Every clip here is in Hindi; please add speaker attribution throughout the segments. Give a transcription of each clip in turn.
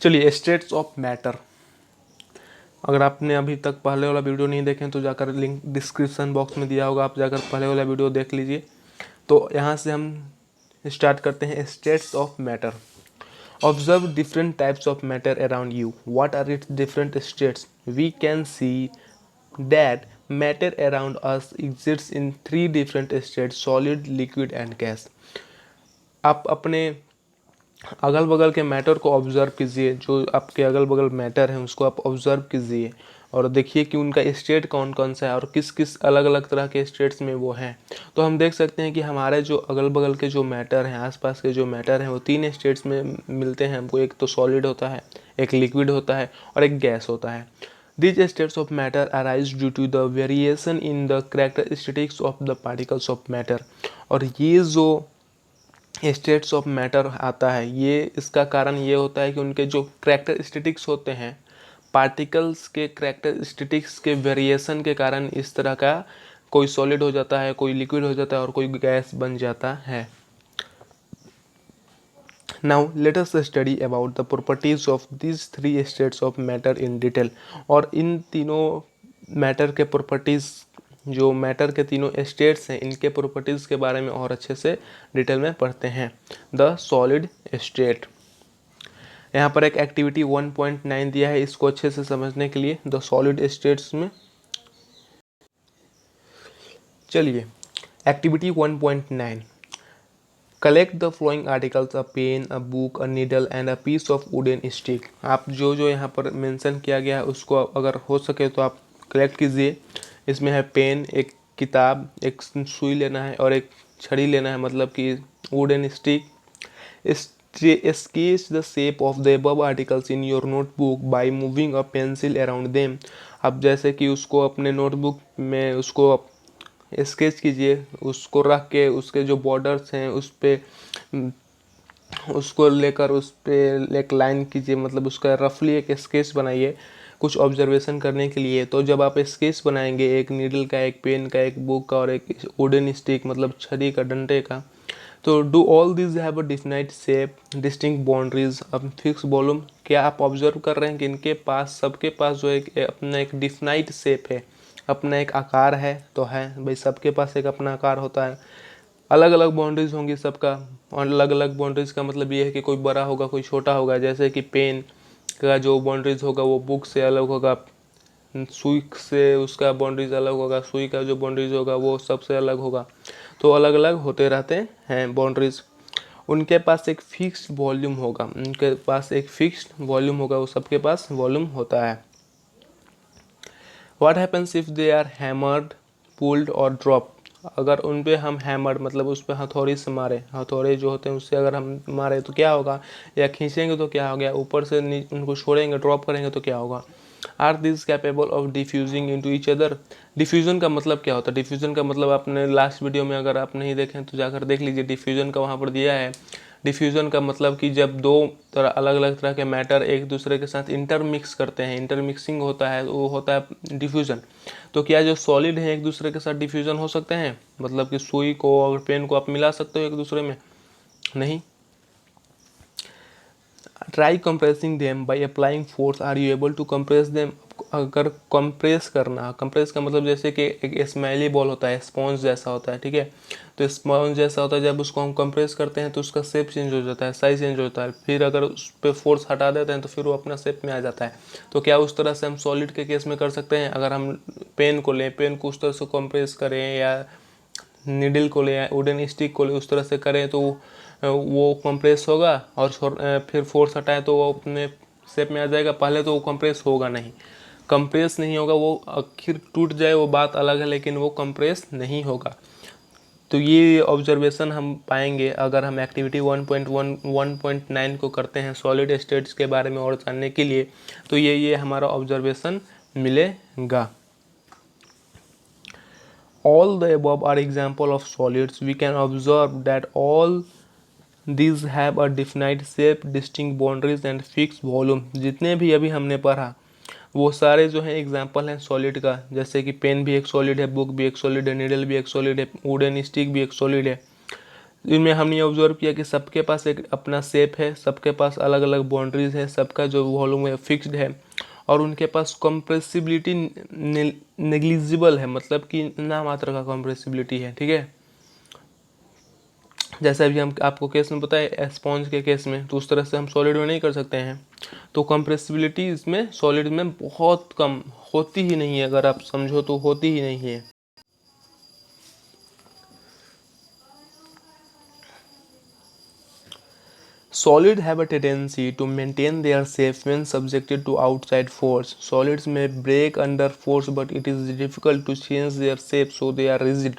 Speaker 1: चलिए, स्टेट्स ऑफ मैटर। अगर आपने अभी तक पहले वाला वीडियो नहीं देखें तो जाकर लिंक डिस्क्रिप्शन बॉक्स में दिया होगा, आप जाकर पहले वाला वीडियो देख लीजिए। तो यहाँ से हम स्टार्ट करते हैं। States of matter. Observe different types of matter around you, what are its different states. We can see that matter around us exists in 3 different states, solid, liquid and gas. आप अपने अगल बगल के मैटर को ऑब्जर्व कीजिए, जो आपके अगल बगल मैटर हैं उसको आप ऑब्जर्व कीजिए और देखिए कि उनका स्टेट कौन कौन सा है और किस किस अलग अलग तरह के स्टेट्स में वो हैं। तो हम देख सकते हैं कि हमारे जो अगल बगल के जो मैटर हैं, आसपास के जो मैटर हैं, वो 3 स्टेट्स में मिलते हैं हमको। एक तो सॉलिड होता है, एक लिक्विड होता है और एक गैस होता है। These states of matter arise due to the variation in the characteristics of the particles of matter। और ये जो स्टेट्स ऑफ मैटर आता है, ये इसका कारण ये होता है कि उनके जो करैक्टरिस्टिक्स होते हैं, पार्टिकल्स के करैक्टरिस्टिक्स के वेरिएशन के कारण इस तरह का कोई सॉलिड हो जाता है, कोई लिक्विड हो जाता है और कोई गैस बन जाता है। Now let us study about the properties of these 3 states of matter in detail. और इन तीनों मैटर के प्रॉपर्टीज, जो मैटर के तीनों स्टेट्स हैं, इनके प्रॉपर्टीज़ के बारे में और अच्छे से डिटेल में पढ़ते हैं। The solid state. यहाँ पर एक एक्टिविटी 1.9 दिया है, इसको अच्छे से समझने के लिए द सॉलिड स्टेट्स में। चलिए, activity 1.9। Collect the following articles, a pen, a book, a needle and a piece of wooden stick. आप जो जो यहाँ पर मेंशन किया गया है उसको अगर हो सके तो आप कलेक्ट कीजिए। इसमें है पेन, एक किताब, एक सुई लेना है और एक छड़ी लेना है, मतलब कि wooden stick. Sketch the shape of the above articles in your notebook by moving a pencil around them. अब जैसे कि उसको अपने नोटबुक में उसको स्केच कीजिए, उसको रख के उसके जो बॉर्डर्स हैं उस पर उसको लेकर उस पर एक लाइन कीजिए, मतलब उसका रफली एक स्केच बनाइए कुछ ऑब्जर्वेशन करने के लिए। तो जब आप स्केच बनाएंगे एक नीडल का, एक पेन का, एक बुक का और एक वुडन स्टिक मतलब छड़ी का, डंडे का, तो do all this have a defined shape, distinct boundaries, अब फिक्स वॉल्यूम। क्या आप ऑब्जर्व कर रहे हैं कि इनके पास, सबके पास जो एक अपना एक डिफाइंड शेप है, अपना एक आकार है? तो है भाई, सबके पास एक अपना आकार होता है। अलग अलग बाउंड्रीज होंगी सबका, और अलग अलग बाउंड्रीज का मतलब ये है कि कोई बड़ा होगा, कोई छोटा होगा। जैसे कि पेन का जो बाउंड्रीज होगा वो बुक से अलग होगा, सुई से उसका बाउंड्रीज अलग होगा, सुई का जो बाउंड्रीज होगा वो सबसे अलग होगा। तो अलग अलग होते रहते हैं बाउंड्रीज। उनके पास एक फिक्स्ड वॉल्यूम होगा, उनके पास एक फिक्स्ड वॉल्यूम होगा, वो सबके पास वॉल्यूम होता है। What happens if they are hammered, pulled or drop. अगर उन पे हम हैमर मतलब उस पर हथौड़ी से मारे, हथौड़े जो होते हैं उससे अगर हम मारे तो क्या होगा, या खींचेंगे तो क्या हो गया, ऊपर से उनको छोड़ेंगे, ड्रॉप करेंगे तो क्या होगा। Are this capable of diffusing into each other. Diffusion का मतलब क्या होता है? डिफ्यूजन का मतलब आपने लास्ट वीडियो में अगर आप नहीं देखें तो जाकर देख लीजिए, डिफ्यूजन का वहाँ पर दिया है। डिफ्यूजन का मतलब कि जब दो तरह अलग अलग तरह के मैटर एक दूसरे के साथ इंटरमिक्स करते हैं, इंटरमिक्सिंग होता है, वो होता है डिफ्यूजन। तो क्या जो सॉलिड है एक दूसरे के साथ डिफ्यूजन हो सकते हैं? मतलब कि सुई को और पेन को आप मिला सकते हो एक दूसरे में? नहीं। Try compressing them by applying force, are you able to compress them. अगर कंप्रेस करना, कंप्रेस का मतलब जैसे कि एक स्माइली बॉल होता है, स्पॉन्ज जैसा होता है, ठीक है। तो स्पॉन्ज जैसा होता है, जब उसको हम कंप्रेस करते हैं तो उसका शेप चेंज हो जाता है, साइज चेंज होता है। फिर अगर उस पर फोर्स हटा देते हैं तो फिर वो अपना शेप में आ जाता है। तो क्या उस तरह से हम सॉलिड के केस में कर सकते हैं? अगर हम पेन को लें, पेन को उस तरह से कंप्रेस करें, या नीडल को ले, वुडन स्टिक को ले, उस तरह से करें तो वो कंप्रेस होगा, और फिर फोर्स हटाएं तो वो अपने शेप में आ जाएगा। पहले तो वो कंप्रेस होगा नहीं, कंप्रेस नहीं होगा, वो आखिर टूट जाए वो बात अलग है, लेकिन वो कंप्रेस नहीं होगा। तो ये ऑब्जर्वेशन हम पाएंगे अगर हम एक्टिविटी 1.9 को करते हैं सॉलिड स्टेट्स के बारे में और जानने के लिए। तो ये हमारा ऑब्जर्वेशन मिलेगा। All the above are example of solids. We can observe that all these have a definite shape, distinct boundaries and fixed volume। जितने भी अभी हमने पढ़ा वो सारे जो हैं एग्जाम्पल हैं सॉलिड का। जैसे कि पेन भी एक सॉलिड है, बुक भी एक सॉलिड है, नीडल भी एक सॉलिड है, वुडन स्टिक भी एक सॉलिड है। इनमें हमने ऑब्जर्व किया कि सबके पास एक अपना शेप है, सबके पास अलग अलग बाउंड्रीज है, सबका जो वॉल्यूम है फिक्स्ड है और उनके पास कंप्रेसिबिलिटी नेग्लिजिबल है, मतलब कि ना मात्रा का कंप्रेसिबिलिटी है। ठीक है, जैसे अभी हम आपको केस में बताए स्पॉन्ज के केस में, तो उस तरह से हम सॉलिड में नहीं कर सकते हैं। तो कंप्रेसिबिलिटी इसमें सॉलिड में बहुत कम, होती ही नहीं है, अगर आप समझो तो होती ही नहीं है। Solids have a tendency to maintain their shape when subjected to outside force. Solids may break under force, but it is difficult to change their shape, so they are rigid.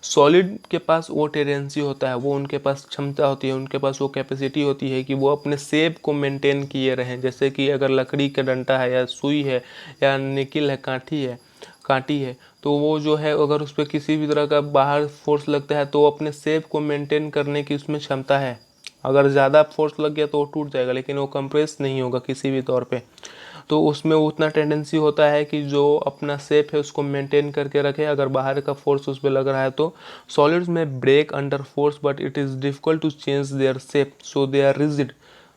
Speaker 1: Solid के पास वो टेंडेंसी होता है, वो उनके पास क्षमता होती है, उनके पास वो कैपेसिटी होती है कि वो अपने शेप को मेंटेन किए रहें। जैसे कि अगर लकड़ी का डंटा है या सुई है या निकिल है, कांटी है, तो वो जो है अगर उस पर किसी भी तरह का बाहर फोर्स लगता है तो अपने शेप को मेंटेन करने की उसमें क्षमता है। अगर ज़्यादा फोर्स लग गया तो वो टूट जाएगा, लेकिन वो कंप्रेस नहीं होगा किसी भी तौर पे। तो उसमें उतना टेंडेंसी होता है कि जो अपना शेप है उसको मेंटेन करके रखे, अगर बाहर का फोर्स उस पर लग रहा है तो। सॉलिड्स में break under force but it is difficult to change their shape, so they are rigid.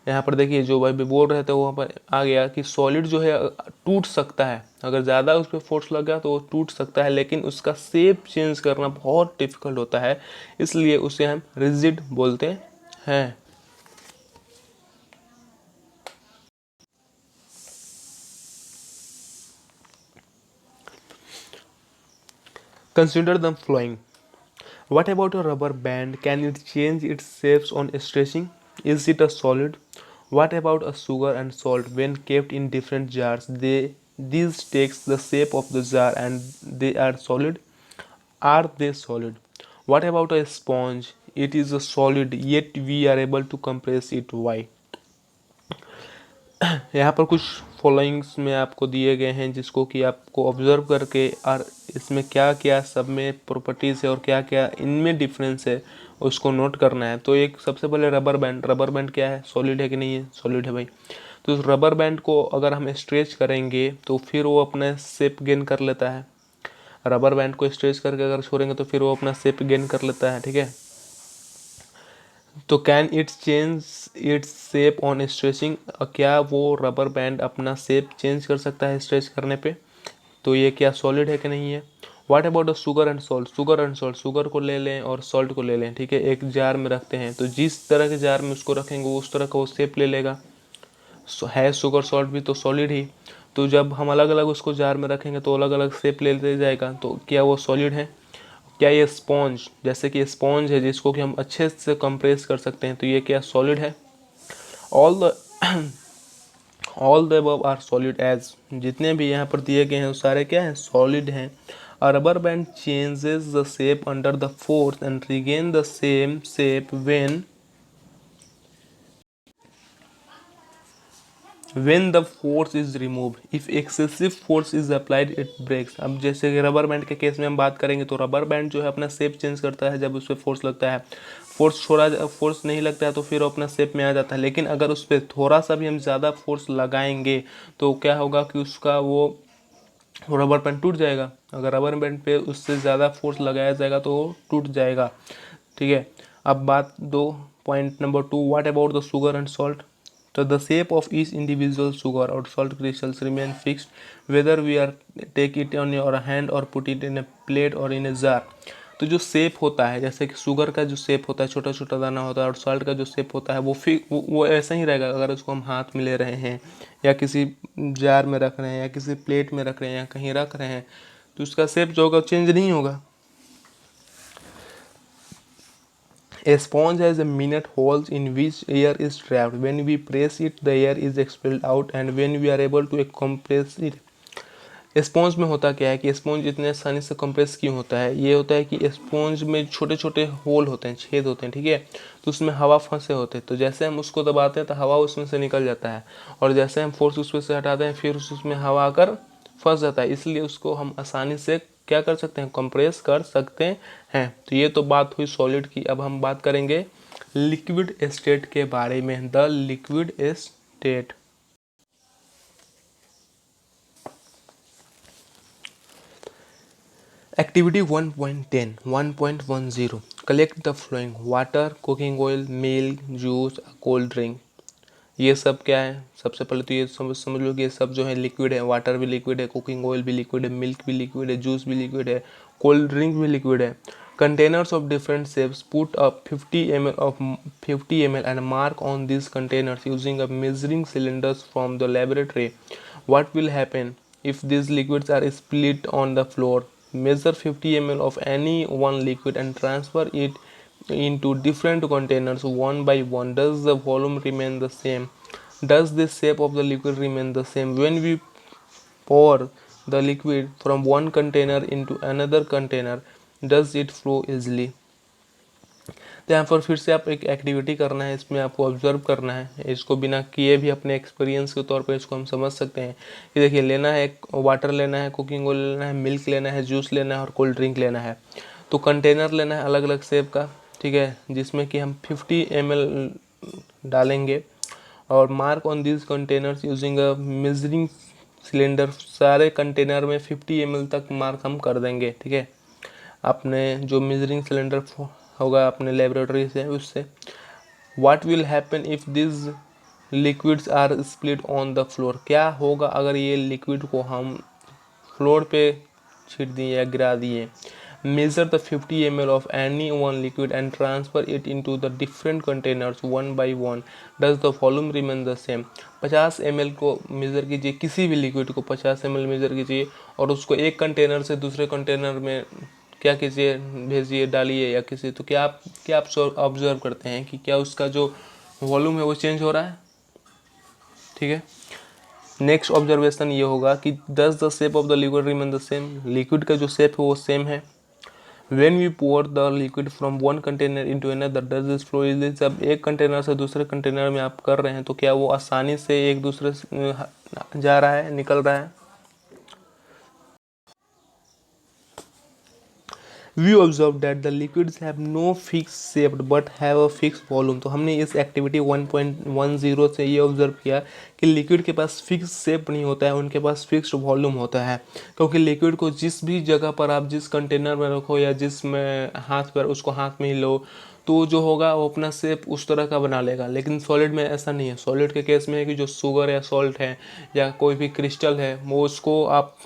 Speaker 1: यहाँ पर देखिए जो भाई बोल रहे थे वहाँ पर आ गया कि सॉलिड जो है टूट सकता है, अगर ज़्यादा उस पर फोर्स लगा तो वो टूट सकता है, लेकिन उसका शेप चेंज करना बहुत डिफिकल्ट होता है, इसलिए उसे हम रिजिड बोलते हैं। Consider the following. What about a rubber band? Can it change its shapes on stretching? Is it a solid? What about a sugar and salt? When kept in different jars, these takes the shape of the jar and they are solid. Are they solid? What about a sponge? It is a solid, yet we are able to compress it. Why? यहाँ पर कुछ फॉलोइंग्स में आपको दिए गए हैं जिसको कि आपको ऑब्जर्व करके और इसमें क्या क्या सब में प्रॉपर्टीज़ है और क्या क्या इनमें डिफरेंस है उसको नोट करना है। तो एक सबसे पहले रबर बैंड क्या है, सॉलिड है कि नहीं है, सॉलिड है भाई। तो रबर बैंड को अगर हम स्ट्रेच करेंगे तो फिर वो अपना शेप गेन कर लेता है। रबर बैंड को स्ट्रेच करके अगर छोड़ेंगे तो फिर वो अपना शेप गेन कर लेता है। ठीक है, तो can it's change its shape on stretching, क्या वो रबर बैंड अपना शेप चेंज कर सकता है स्ट्रेच करने पे, तो ये क्या सॉलिड है कि नहीं है। What about the sugar and salt? Sugar को ले लें और सॉल्ट को ले लें। ठीक है, एक जार में रखते हैं तो जिस तरह के जार में उसको रखेंगे वो उस तरह का वो शेप ले लेगा। है शुगर सॉल्ट भी तो सॉलिड ही, तो जब हम अलग अलग उसको जार में रखेंगे तो अलग अलग शेप ले जाएगा, तो क्या वो सॉलिड है। क्या ये स्पॉन्ज, जैसे कि स्पॉन्ज है जिसको कि हम अच्छे से कंप्रेस कर सकते हैं, तो ये क्या सॉलिड है। All the all the above are solid as, जितने भी यहाँ पर दिए गए हैं वो सारे क्या हैं, सॉलिड हैं। अ rubber band changes the shape under the force and regain the same shape when the force is removed. If excessive force is applied it breaks. अब जैसे कि रबर बैंड के केस में हम बात करेंगे तो रबर बैंड जो है अपना शेप चेंज करता है जब उस पर फोर्स लगता है। फोर्स नहीं लगता है तो फिर वो अपना शेप में आ जाता है, लेकिन अगर उस पर थोड़ा सा भी हम ज़्यादा फोर्स लगाएंगे तो क्या होगा कि उसका वो रबर बैंड टूट जाएगा। अगर रबर बैंड पे उससे ज़्यादा फोर्स लगाया जाएगा तो वो टूट जाएगा। ठीक है, अब बात दो, point number 2, what about the sugar and salt? So the shape of each individual sugar or salt crystals remain fixed whether we are take it on your hand or put it in a plate or in a jar. तो जो शेप होता है, जैसे कि शुगर का जो शेप होता है छोटा छोटा दाना होता है और सॉल्ट का जो शेप होता है वो ऐसा ही रहेगा अगर उसको हम हाथ में ले रहे हैं या किसी जार में रख रहे हैं या किसी प्लेट में रख रहे हैं या कहीं रख रहे हैं, तो उसका शेप जो होगा चेंज नहीं होगा। A sponge has a minute holes in which air is trapped. When we press it, the air is expelled out, and when we are able to compress it. Sponge में होता क्या है कि स्पॉन्ज इतने आसानी से कंप्रेस क्यों होता है, ये होता है कि स्पॉन्ज में छोटे छोटे होल होते हैं, छेद होते हैं। ठीक है, तो उसमें हवा फंसे होते हैं, तो जैसे हम उसको दबाते हैं तो हवा उसमें से निकल जाता है और जैसे हम फोर्स उसमें से हटाते हैं फिर उसमें हवा आकर फंस जाता है, इसलिए उसको हम आसानी से क्या कर सकते हैं, कंप्रेस कर सकते हैं। तो ये तो बात हुई सॉलिड की। अब हम बात करेंगे लिक्विड स्टेट के बारे में, the liquid state. Activity 1.10 1.10 collect the flowing water, cooking oil, milk, juice, cold drink. ये सब क्या है? सबसे पहले तो ये समझ लो कि ये सब जो है लिक्विड है। वाटर भी लिक्विड है, कुकिंग ऑयल भी लिक्विड है, मिल्क भी लिक्विड है, जूस भी लिक्विड है, कोल्ड ड्रिंक भी लिक्विड है। Containers of different shapes, put up 50 ml and mark on these containers using a measuring cylinders from the laboratory. What will happen if these liquids are split on the floor? Measure 50 ml of any one liquid and transfer it into different containers one by one. Does the volume remain the same? Does the shape of the liquid remain the same? When we pour the liquid from one container into another container, does it flow easily? तो यहाँ पर फिर से आप एक एक्टिविटी करना है, इसमें आपको ऑब्जर्व करना है। इसको बिना किए भी अपने एक्सपीरियंस के तौर पर इसको हम समझ सकते हैं कि देखिए, लेना है वाटर, लेना है कुकिंग ऑयल, लेना है मिल्क, लेना है जूस, लेना है और कोल्ड ड्रिंक लेना है। तो कंटेनर लेना है अलग अलग शेप का, ठीक है, जिसमें कि हम 50 ml डालेंगे और mark on this containers using a measuring cylinder. सारे कंटेनर में 50 ml तक मार्क हम कर देंगे, ठीक है, अपने जो मेजरिंग सिलेंडर होगा अपने लेबोरेटरी से उससे। What will happen if this liquids are spilt on the floor? क्या होगा अगर ये लिक्विड को हम फ्लोर पे छीट दिए या गिरा दिए? Measure the 50 ml of any one liquid and transfer it into the different containers one by one. Does the volume remain the same? 50 ml को मेज़र कीजिए, किसी भी लिक्विड को 50 ml मेज़र कीजिए और उसको एक कंटेनर से दूसरे कंटेनर में क्या कीजिए, भेजिए, डालिए या किसी। तो क्या आप ऑब्जर्व करते हैं कि क्या उसका जो वॉल्यूम है वो चेंज हो रहा है? ठीक है। नेक्स्ट ऑब्जर्वेशन ये होगा कि does the shape of the liquid remain the same? Liquid का जो शेप है वो सेम है। When we pour the liquid from one container into another, does this flow easily? जब एक कंटेनर से दूसरे कंटेनर में आप कर रहे हैं तो क्या वो आसानी से एक दूसरे से जा रहा है, निकल रहा है? We observe that the liquids have no fixed shape but have a fixed volume. तो हमने इस एक्टिविटी 1.10 से ये ऑब्जर्व किया कि लिक्विड के पास फिक्स शेप नहीं होता है, उनके पास फिक्स्ड वॉल्यूम होता है। क्योंकि लिक्विड को जिस भी जगह पर आप जिस कंटेनर में रखो या जिस में हाथ पर उसको हाथ में ही लो, तो जो होगा वो अपना शेप उस तरह का बना लेगा। लेकिन सॉलिड में ऐसा नहीं है। सॉलिड के केस में है कि जो शुगर या सॉल्ट है या कोई भी क्रिस्टल है, वो उसको आप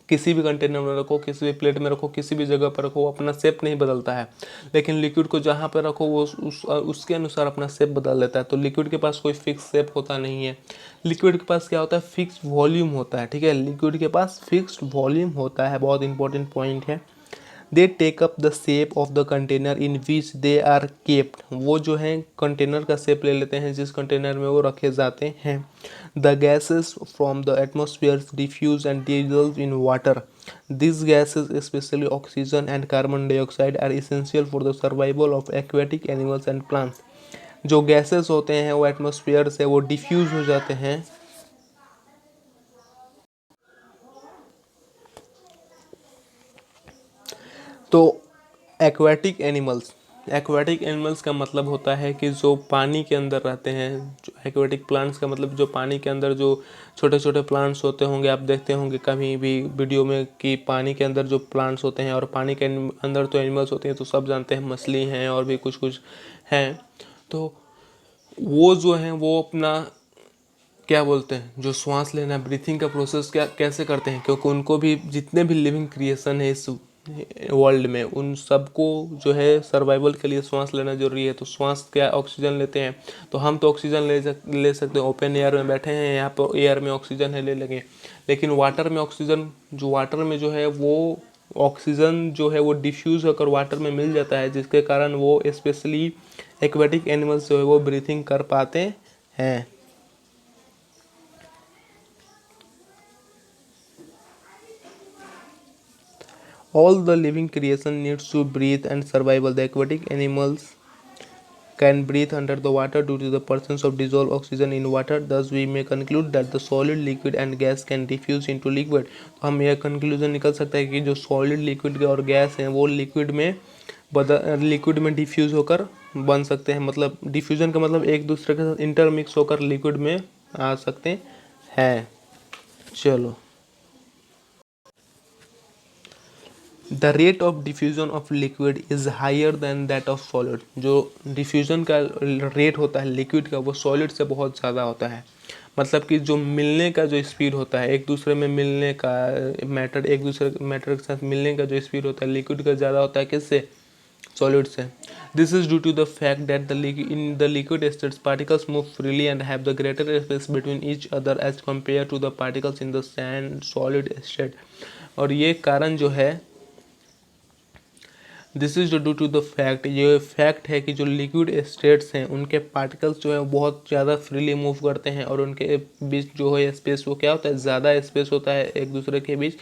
Speaker 1: किसी भी कंटेनर में रखो, किसी भी प्लेट में रखो, किसी भी जगह पर रखो, वो अपना शेप नहीं बदलता है। लेकिन लिक्विड को जहाँ पर रखो वो उसके अनुसार अपना शेप बदल देता है। तो लिक्विड के पास कोई फिक्स शेप होता नहीं है। लिक्विड के पास क्या होता है? फिक्स वॉल्यूम होता है, ठीक है। लिक्विड के पास फिक्स्ड वॉल्यूम होता है, बहुत इंपॉर्टेंट पॉइंट है। They take up the shape of the container in which they are kept. वो जो है कंटेनर का शेप ले लेते हैं जिस कंटेनर में वो रखे जाते हैं। The gases from the atmosphere diffuse and dissolve in water. This gases specially oxygen and carbon dioxide are essential for the survival of aquatic animals and plants. जो गैसेस होते हैं वो एटमोसफियर से वो डिफ्यूज हो जाते हैं। तो एक्वेटिक एनिमल्स का मतलब होता है कि जो पानी के अंदर रहते हैं। जो एक्वेटिक प्लांट्स का मतलब जो पानी के अंदर जो छोटे छोटे प्लांट्स होते होंगे, आप देखते होंगे कभी भी वीडियो में कि पानी के अंदर जो प्लांट्स होते हैं और पानी के अंदर तो एनिमल्स होते हैं, तो सब जानते हैं मछली हैं और भी कुछ कुछ हैं। तो वो जो हैं वो अपना क्या बोलते हैं, जो श्वास लेना, ब्रीथिंग का प्रोसेस क्या कैसे करते हैं, क्योंकि उनको भी जितने भी लिविंग क्रिएशन है इस वर्ल्ड में, उन सबको जो है सर्वाइवल के लिए श्वास लेना जरूरी है। तो श्वास क्या, ऑक्सीजन लेते हैं। तो हम तो ऑक्सीजन ले सकते हैं, ओपन एयर में बैठे हैं, यहाँ पर एयर में ऑक्सीजन है, ले लेंगे। लेकिन वाटर में ऑक्सीजन, जो वाटर में जो है वो ऑक्सीजन जो है वो डिफ्यूज़ होकर वाटर में मिल जाता है, जिसके कारण वो स्पेशली एक्वेटिक एनिमल्स जो है वो ब्रीथिंग कर पाते हैं। All the living creation needs to breathe and survival. The aquatic animals can breathe under the water due to the presence of dissolved oxygen in water. Thus, we may conclude that the solid, liquid and gas can diffuse into liquid. तो हम यह कंक्लूजन निकल सकता है कि जो सॉलिड, लिक्विड और गैस हैं वो लिक्विड में डिफ्यूज होकर बन सकते हैं। मतलब डिफ्यूजन का मतलब एक दूसरे के साथ इंटरमिक्स होकर लिक्विड में आ सकते हैं। चलो, the rate of diffusion of liquid is higher than that of solid. जो डिफ्यूजन का रेट होता है लिक्विड का वो सॉलिड से बहुत ज़्यादा होता है। मतलब कि जो मिलने का जो स्पीड होता है एक दूसरे में मिलने का, मैटर एक दूसरे मैटर के साथ मिलने का जो स्पीड होता है लिक्विड का ज़्यादा होता है किससे, सॉलिड से। This is due to the fact that in the liquid states particles move freely and have the greater space between each other as compare to the particles in the sand solid state. और ये कारण जो है, this is due to the fact, ये फैक्ट है कि जो लिक्विड स्टेट्स हैं उनके पार्टिकल्स जो है बहुत ज़्यादा फ्रीली मूव करते हैं और उनके बीच जो है स्पेस वो क्या होता है, ज़्यादा स्पेस होता है एक दूसरे के बीच।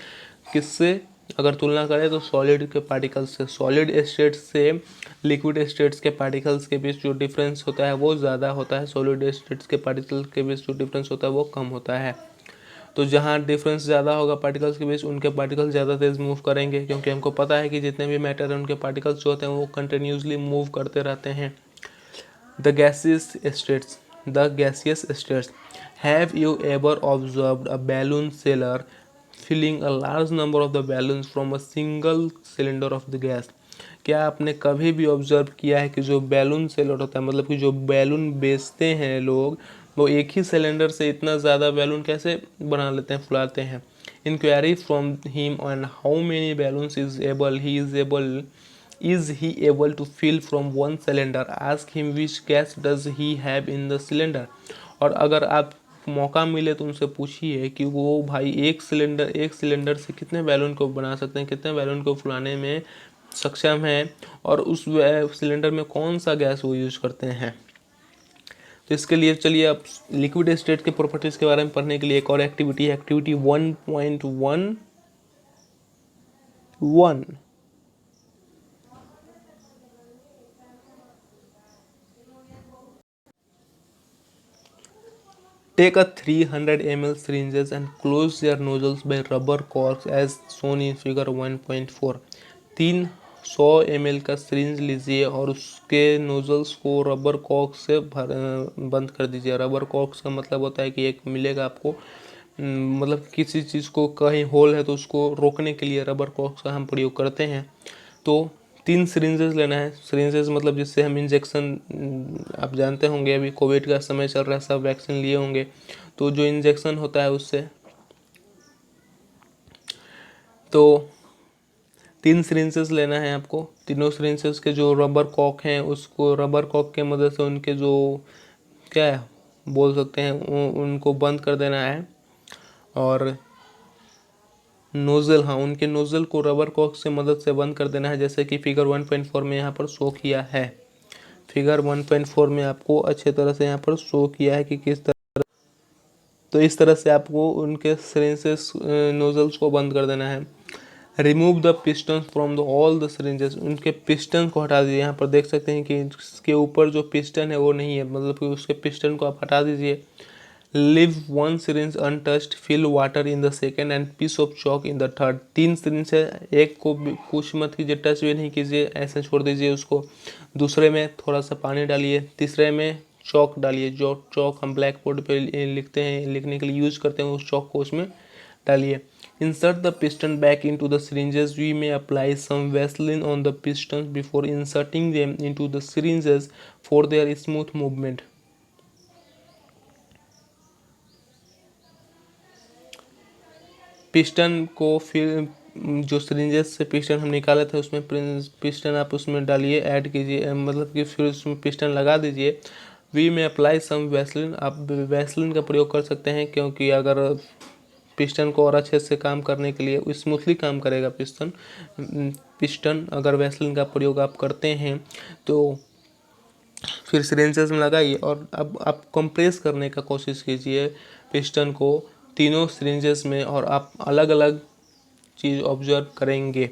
Speaker 1: किससे अगर तुलना करें तो सॉलिड के पार्टिकल्स से, सॉलिड स्टेट्स से लिक्विड स्टेट्स के पार्टिकल्स के बीच जो डिफरेंस होता है वो ज़्यादा होता है, सॉलिड स्टेट्स के पार्टिकल्स के बीच जो डिफरेंस होता है वो कम होता है। तो जहाँ डिफरेंस ज़्यादा होगा पार्टिकल्स के बीच उनके पार्टिकल्स ज़्यादा तेज़ मूव करेंगे, क्योंकि हमको पता है कि जितने भी मैटर हैं उनके पार्टिकल्स जो होते हैं वो कंटिन्यूसली मूव करते रहते हैं। The gaseous states, the gaseous states, have you ever observed a balloon seller filling a large number of the balloons from a single cylinder of the gas. क्या आपने कभी भी ऑब्जर्व किया है कि जो बैलून सेलर होता है, मतलब कि जो बैलून बेचते हैं लोग, वो एक ही सिलेंडर से इतना ज़्यादा बैलून कैसे बना लेते हैं, फुलाते हैं। Inquiry from him on how many balloons is he able to fill from one cylinder, ask him which gas does he have in the cylinder। और अगर आप मौका मिले तो उनसे पूछिए कि वो भाई एक सिलेंडर से कितने बैलून को बना सकते हैं, कितने बैलून को फुलाने में सक्षम है और उस सिलेंडर में कौन सा गैस वो यूज करते हैं। तो इसके लिए चलिए अब लिक्विड स्टेट के प्रॉपर्टीज के बारे में पढ़ने के लिए एक और एक्टिविटी है, activity 1.11। Take a 300 ml syringes and close their nozzles by rubber corks as shown in figure 1.4। 300 ml का सिरिंज लीजिए और उसके नोजल्स को रबर कॉर्क से बंद कर दीजिए। रबर कॉर्क्स का मतलब होता है कि एक मिलेगा आपको, मतलब किसी चीज़ को कहीं होल है तो उसको रोकने के लिए रबर कॉर्क्स का हम प्रयोग करते हैं। तो 3 सिरिंजेस लेना है। सिरिंजेस मतलब जिससे हम इंजेक्शन, आप जानते होंगे अभी कोविड का समय चल रहा है, सब वैक्सीन लिए होंगे, तो जो इंजेक्शन होता है उससे, तो 3 सिरिंजेस लेना है आपको। तीनों सिरिंजेस के जो रबर कॉक हैं उसको रबर कॉक के मदद से उनके जो क्या है बोल सकते हैं उनको बंद कर देना है। और नोज़ल, हाँ उनके नोज़ल को रबर कॉक से मदद से बंद कर देना है, जैसे कि फिगर 1.4 में यहाँ पर शो किया है। फिगर 1.4 में आपको अच्छे तरह से यहाँ पर शो किया है कि किस तरह, तो इस तरह से आपको उनके सिरिंजेस नोजल्स को बंद कर देना है। Remove the piston from the all the syringes, उनके पिस्टन को हटा दीजिए। यहाँ पर देख सकते हैं कि इसके ऊपर जो पिस्टन है वो नहीं है, मतलब कि उसके पिस्टन को आप हटा दीजिए। Live 1 syringe untouched, fill water in the second and piece of chalk in the third। 3 syringe है, एक को कुछ मत कीजिए, टच भी नहीं कीजिए, ऐसे छोड़ दीजिए उसको। दूसरे में थोड़ा सा पानी डालिए, तीसरे में चौक डालिए, जो चौक हम ब्लैक बोर्ड पे लिखते हैं, लिखने के लिए यूज करते हैं, उस चौक को उसमें डालिए। Insert the piston back into the syringes। We may apply some Vaseline on the pistons before inserting them into the syringes for their smooth movement। Piston को फिर जो सिरिंजेस से पिस्टन हम निकाले थे उसमें पिस्टन आप उसमें डालिए, ऐड कीजिए, मतलब कि फिर उसमें पिस्टन लगा दीजिए। वी में अप्लाई सम वैसलिन, आप वैसलिन का प्रयोग कर सकते हैं, क्योंकि अगर पिस्टन को और अच्छे से काम करने के लिए स्मूथली काम करेगा पिस्टन अगर वैसलिन का प्रयोग आप करते हैं तो फिर सिरिंजेस में लगाइए। और अब आप कंप्रेस करने का कोशिश कीजिए पिस्टन को तीनों सिरिंजेस में, और आप अलग अलग चीज़ ऑब्जर्व करेंगे।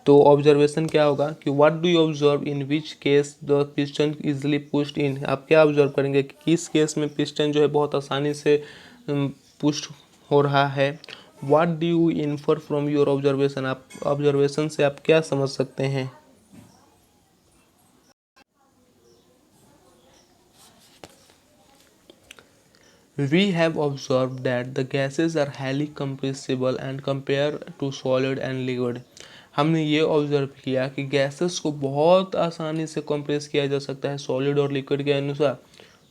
Speaker 1: तो ऑब्जर्वेशन क्या होगा कि what do you observe in which case the piston easily pushed in. आप क्या ऑब्जर्व करेंगे कि किस केस में पिस्टन जो है बहुत आसानी से पुश हो रहा है। What do you infer from your observation, आप ऑब्जर्वेशन से आप क्या समझ सकते हैं। We have observed that the gases are highly compressible and compared to solid and liquid। हमने ये ऑब्जर्व किया कि गैसेस को बहुत आसानी से कंप्रेस किया जा सकता है सॉलिड और लिक्विड के अनुसार।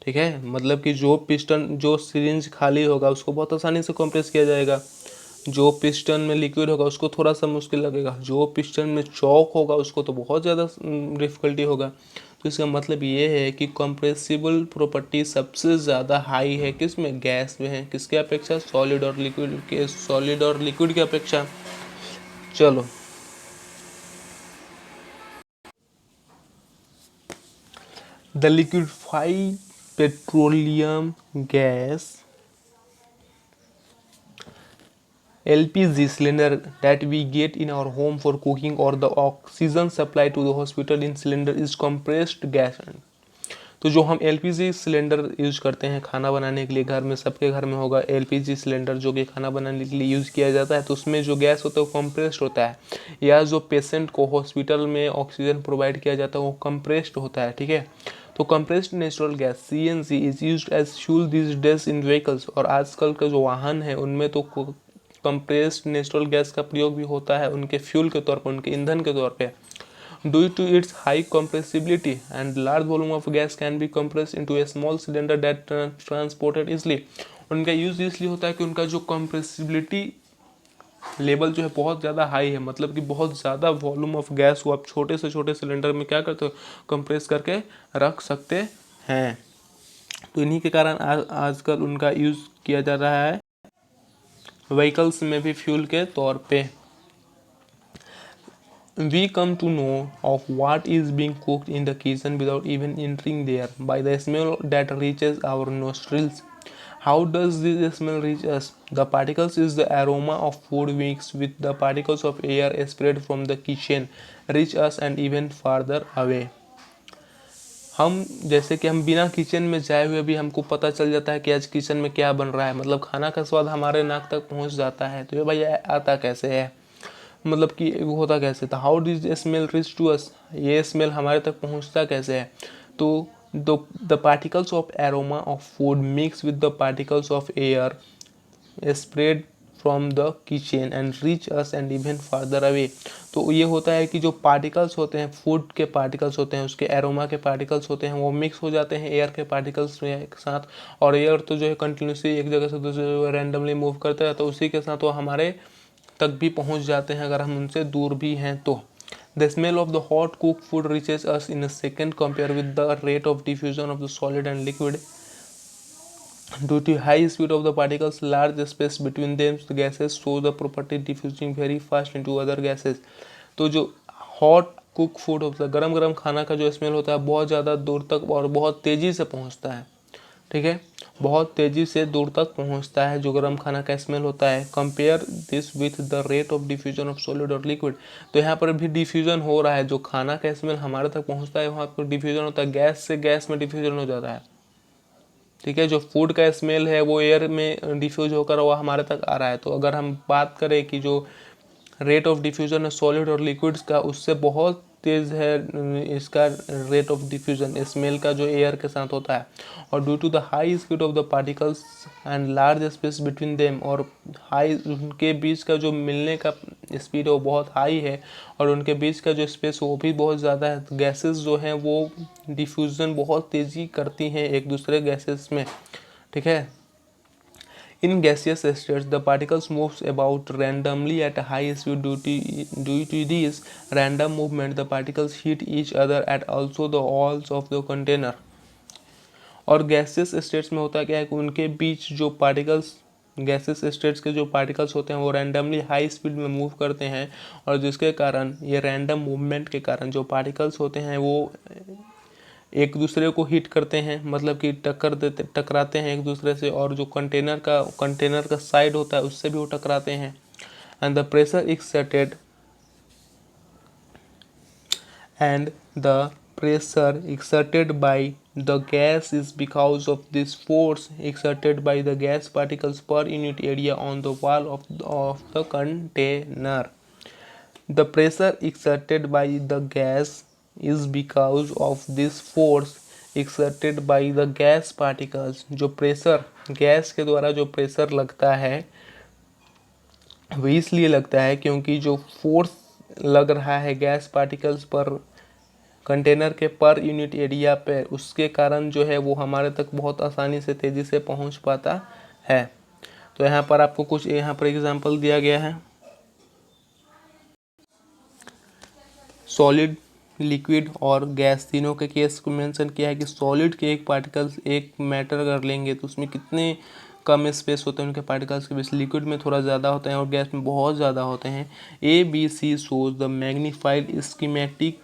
Speaker 1: ठीक है, मतलब कि जो सिरिंज खाली होगा उसको बहुत आसानी से कंप्रेस किया जाएगा, जो पिस्टन में लिक्विड होगा उसको थोड़ा सा मुश्किल लगेगा, जो पिस्टन में चौक होगा उसको तो बहुत ज़्यादा डिफ़िकल्टी होगा। तो इसका मतलब ये है कि कंप्रेसिबल प्रॉपर्टी सबसे ज़्यादा हाई है किस में, गैस में है, किसके अपेक्षा, सॉलिड और लिक्विड की अपेक्षा। चलो, the liquefied petroleum gas LPG cylinder that we get in our home for cooking or the oxygen supply to the hospital in cylinder is compressed gas। तो जो हम LPG सिलेंडर यूज करते हैं खाना बनाने के लिए, घर में सबके घर में होगा LPG सिलेंडर जो कि खाना बनाने के लिए यूज़ किया जाता है, तो उसमें जो गैस होता है वो कंप्रेस्ड होता है, या जो पेशेंट को हॉस्पिटल में ऑक्सीजन प्रोवाइड किया जाता है वो कंप्रेस्ड होता है। ठीक है, तो compressed natural gas CNG is used as fuel this days in vehicles. और आजकल के जो वाहन है उनमें तो कंप्रेस्ड नेचुरल गैस का प्रयोग भी होता है उनके फ्यूल के तौर पर, उनके ईंधन के तौर पे। Due to its high compressibility and large volume of gas can be compressed into a small cylinder that transported easily। उनका यूज़ इसलिए होता है कि उनका जो कंप्रेसिबिलिटी लेवल जो है बहुत ज़्यादा हाई है, मतलब कि बहुत ज़्यादा वॉल्यूम ऑफ गैस को आप छोटे से छोटे सिलेंडर में क्या करते हो, कंप्रेस करके रख सकते हैं। तो इन्हीं के कारण आजकल उनका यूज़ किया जा रहा है व्हीकल्स में भी फ्यूल के तौर पे। We come to know of what is being cooked in the kitchen without even entering there by the smell that reaches our nostrils। How does this smell reach us? The particles is the aroma of food mixed with the particles of air spread from the kitchen reach us and even farther away। हम जैसे कि हम बिना किचन में जाए हुए भी हमको पता चल जाता है कि आज किचन में क्या बन रहा है, मतलब खाना का स्वाद हमारे नाक तक पहुंच जाता है। तो ये भाई आता कैसे है, मतलब कि वो होता कैसे था, how does smell reach to us, ये स्मेल हमारे तक पहुंचता कैसे है। तो the particles of aroma of food mix with the particles of air spread from the kitchen and reach us and even farther away. तो ये होता है कि जो पार्टिकल्स होते हैं, फूड के पार्टिकल्स होते हैं, उसके एरोमा के पार्टिकल्स होते हैं, वो मिक्स हो जाते हैं एयर के पार्टिकल्स के साथ। और एयर तो जो है कंटिन्यूसली एक जगह से दूसरी जगह रैंडमली मूव करता है, तो उसी के साथ वो हमारे तक भी पहुंच जाते हैं अगर हम उनसे दूर भी हैं तो। The smell of the hot cook food reaches us in a second compare with the rate of diffusion of the solid and liquid. Due to high speed of the particles, large space between them gases show the property diffusing very fast into other gases। तो जो हॉट कुक फूड होता है, गरम गरम खाना का जो स्मेल होता है बहुत ज़्यादा दूर तक और बहुत तेज़ी से पहुंचता है। ठीक है, बहुत तेज़ी से दूर तक पहुंचता है जो गर्म खाना का स्मेल होता है। Compare this with the rate of diffusion of solid और लिक्विड। तो यहाँ पर भी डिफ्यूजन हो रहा है, जो खाना का स्मेल हमारे तक पहुंचता है वहाँ पर डिफ्यूजन होता है, गैस से गैस में डिफ्यूजन हो जाता है। ठीक है, जो फूड का स्मेल है वो एयर में डिफ्यूज होकर वो हमारे तक आ रहा है। तो अगर हम बात करें कि जो रेट ऑफ डिफ्यूजन है सॉलिड और लिक्विड्स का, उससे बहुत तेज़ है इसका रेट ऑफ डिफ्यूजन स्मेल का जो एयर के साथ होता है। और due to the high speed of the particles and large space between them, और हाई उनके बीच का जो मिलने का स्पीड है वो बहुत हाई है और उनके बीच का जो स्पेस वो भी बहुत ज़्यादा है। गैसेस जो हैं वो डिफ्यूज़न बहुत तेज़ी करती हैं एक दूसरे गैसेस में। ठीक है, in gaseous states, the particles moves about randomly at a high speed. Due to this random movement, the particles hit each other at also the walls of the container। और गैसेस स्टेट्स में होता क्या है कि उनके बीच जो पार्टिकल्स, गैसेस स्टेट्स के जो पार्टिकल्स होते हैं वो रैंडमली हाई स्पीड में मूव करते हैं, और जिसके कारण ये रैंडम मूवमेंट के कारण जो पार्टिकल्स होते हैं वो एक दूसरे को हिट करते हैं, मतलब कि टकराते हैं एक दूसरे से, और जो कंटेनर का साइड होता है उससे भी वो टकराते हैं। And the pressure exerted by the gas is because of this force exerted by the gas particles per unit area on the wall of the container। The pressure exerted by the gas is because of this force exerted by the gas particles। जो प्रेशर, गैस के द्वारा जो प्रेशर लगता है वो इसलिए लगता है क्योंकि जो फोर्स लग रहा है गैस पार्टिकल्स पर कंटेनर के पर यूनिट एरिया पे, उसके कारण जो है वो हमारे तक बहुत आसानी से तेज़ी से पहुंच पाता है। तो यहाँ पर आपको कुछ यहाँ पर एग्जांपल दिया गया है। सॉलिड, लिक्विड और गैस तीनों के केस को मेंशन किया है कि सॉलिड के एक पार्टिकल्स एक मैटर अगर लेंगे तो उसमें कितने कम स्पेस होते हैं उनके पार्टिकल्स के बीच। लिक्विड में थोड़ा ज़्यादा होते हैं और गैस में बहुत ज़्यादा होते हैं। ABC shows the magnified schematic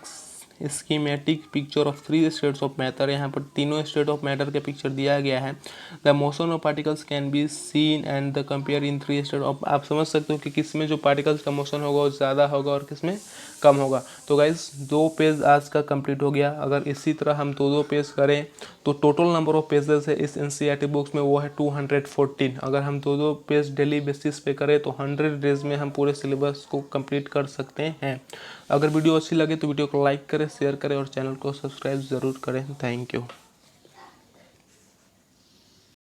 Speaker 1: picture of 3 states of matter. यहाँ पर तीनों स्टेट ऑफ मैटर के पिक्चर दिया गया है। The motion of particles can be seen and the compare in 3 state of. आप समझ सकते हो कि किस में जो पार्टिकल्स का मोशन होगा वो ज़्यादा होगा और किस में कम होगा। तो गाइस 2 पेज आज का कंप्लीट हो गया। अगर इसी तरह हम 2 पेज करें तो टोटल नंबर ऑफ पेजेस है इस NCERT बुक्स में वो है 214। अगर हम 2 पेज डेली बेसिस पे करें तो 100 डेज में हम पूरे सिलेबस को कंप्लीट कर सकते हैं। अगर वीडियो अच्छी लगे तो वीडियो को लाइक करें, शेयर करें और चैनल को सब्सक्राइब ज़रूर करें। Thank you.